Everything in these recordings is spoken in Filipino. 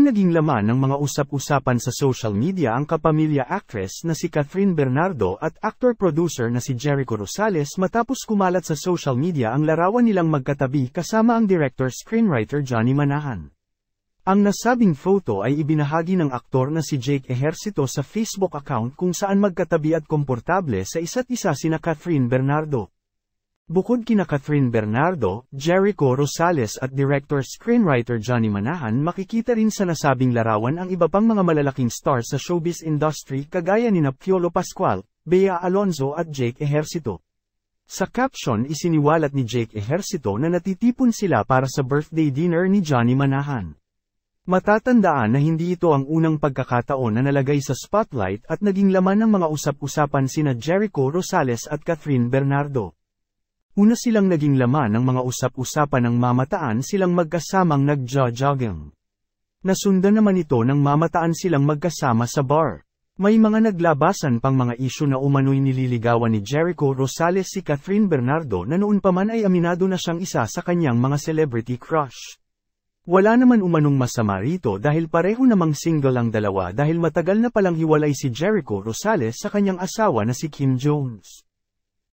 naging laman ng mga usap-usapan sa social media ang kapamilya actress na si Catherine Bernardo at actor-producer na si Jericho Rosales matapos kumalat sa social media ang larawan nilang magkatabi kasama ang director-screenwriter Johnny Manahan. Ang nasabing photo ay ibinahagi ng aktor na si Jake Ejercito sa Facebook account kung saan magkatabi at komportable sa isa't isa sina Catherine Bernardo. Bukod kina Catherine Bernardo, Jericho Rosales at director-screenwriter Johnny Manahan, makikita rin sa nasabing larawan ang iba pang mga malalaking stars sa showbiz industry kagaya nina Piolo Pascual, Bea Alonzo at Jake Ejercito. Sa caption isiniwalat ni Jake Ejercito na natitipon sila para sa birthday dinner ni Johnny Manahan. Matatandaan na hindi ito ang unang pagkakataon na nalagay sa spotlight at naging laman ng mga usap-usapan sina Jericho Rosales at Catherine Bernardo. Una silang naging laman ng mga usap-usapan ng mamataan silang magkasamang nagja-jogging. Nasundan naman ito ng mamataan silang magkasama sa bar. May mga naglabasan pang mga isyu na umano'y nililigawan ni Jericho Rosales si Catherine Bernardo na noon pa man ay aminado na siyang isa sa kanyang mga celebrity crush. Wala naman umanong masama rito dahil pareho namang single ang dalawa dahil matagal na palang hiwalay si Jericho Rosales sa kanyang asawa na si Kim Jones.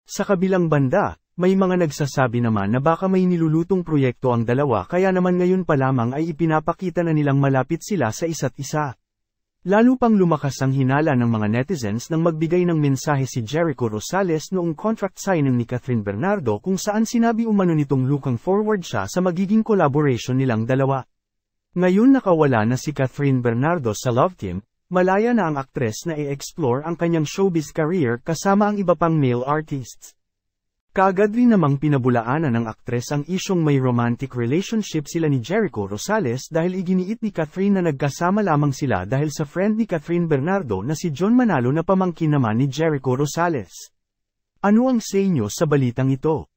Sa kabilang banda, may mga nagsasabi naman na baka may nilulutong proyekto ang dalawa kaya naman ngayon pa lamang ay ipinapakita na nilang malapit sila sa isa't isa. Lalo pang lumakas ang hinala ng mga netizens nang magbigay ng mensahe si Jericho Rosales noong contract signing ni Catherine Bernardo kung saan sinabi umano nitong looking forward siya sa magiging collaboration nilang dalawa. Ngayon nakawala na si Catherine Bernardo sa Love Team, malaya na ang aktres na i-explore ang kanyang showbiz career kasama ang iba pang male artists. Kaagad rin namang pinabulaanan ng aktres ang isyong may romantic relationship sila ni Jericho Rosales dahil iginiit ni Catherine na nagkasama lamang sila dahil sa friend ni Catherine Bernardo na si John Manalo na pamangkin naman ni Jericho Rosales. Ano ang sa inyo sa balitang ito?